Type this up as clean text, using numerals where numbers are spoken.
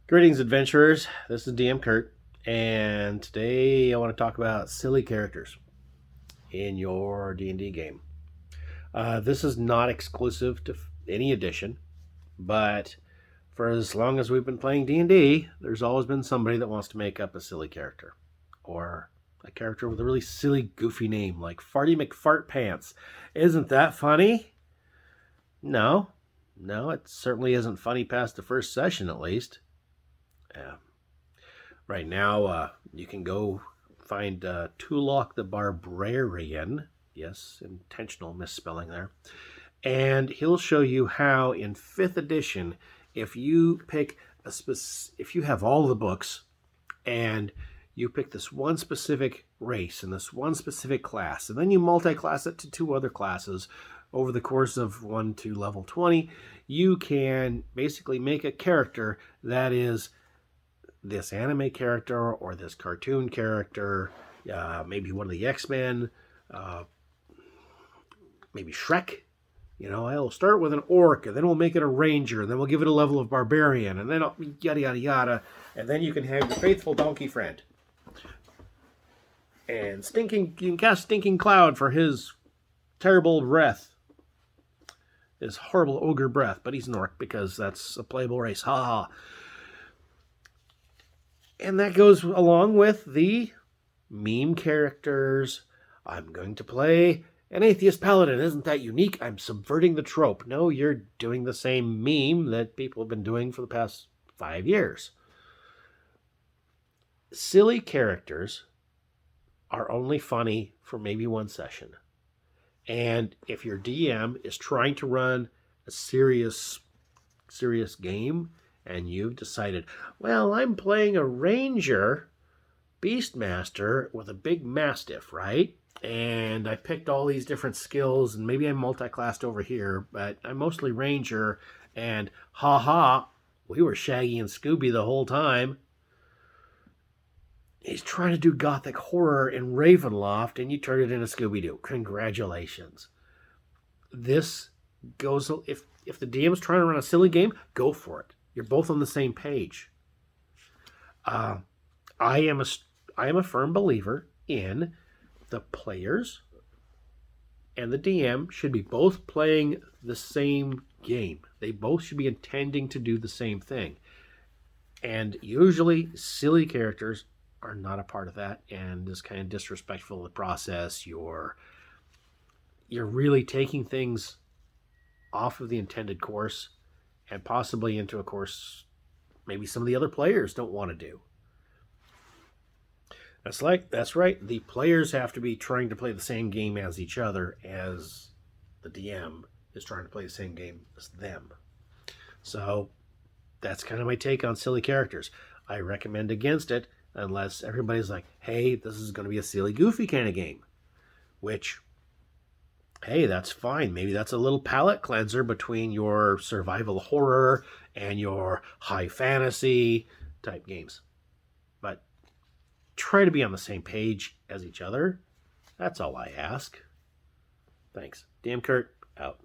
Greetings, adventurers. This is DM Kurt, and today I want to talk about silly characters in your D&D game. This is not exclusive to any edition, but for as long as we've been playing D&D, there's always been somebody that wants to make up a silly character, or a character with a really silly, goofy name like Farty McFartpants. Isn't that funny? No, it certainly isn't funny past the first session, at least. Right now, you can go find Tulok the Barbarian. Yes, intentional misspelling there. And he'll show you how in 5th edition, if you pick if you have all the books and you pick this one specific race and this one specific class, and then you multi-class it to 2 other classes over the course of 1 to level 20, you can basically make a character that is this anime character or this cartoon character, maybe one of the X-Men, maybe Shrek. I'll start with an orc, and then we'll make it a ranger, and then we'll give it a level of barbarian, and then yada, yada, yada. And then you can have your faithful donkey friend. And you can cast Stinking Cloud for his terrible breath. His horrible ogre breath, but he's an orc because that's a playable race. Ha ha. And that goes along with the meme characters. I'm going to play an atheist paladin. Isn't that unique? I'm subverting the trope. No, you're doing the same meme that people have been doing for the past 5 years. Silly characters are only funny for maybe 1 session. And if your DM is trying to run a serious game, and you've decided, well, I'm playing a ranger beastmaster with a big mastiff, right? And I picked all these different skills, and maybe I'm multi-classed over here, but I'm mostly ranger, and we were Shaggy and Scooby the whole time. He's trying to do gothic horror in Ravenloft, and you turn it into Scooby-Doo. Congratulations. This goes, if the DM's trying to run a silly game, go for it. You're both on the same page. I am a firm believer in the players and the DM should be both playing the same game. They both should be intending to do the same thing. And usually silly characters are not a part of that and is kind of disrespectful of the process. You're really taking things off of the intended course and possibly into a course maybe some of the other players don't want to do. That's right. The players have to be trying to play the same game as each other as the DM is trying to play the same game as them. So that's kind of my take on silly characters. I recommend against it unless everybody's like, hey, this is going to be a silly, goofy kind of game. Which, hey, that's fine. Maybe that's a little palate cleanser between your survival horror and your high fantasy type games. But try to be on the same page as each other. That's all I ask. Thanks. DM Kurt, out.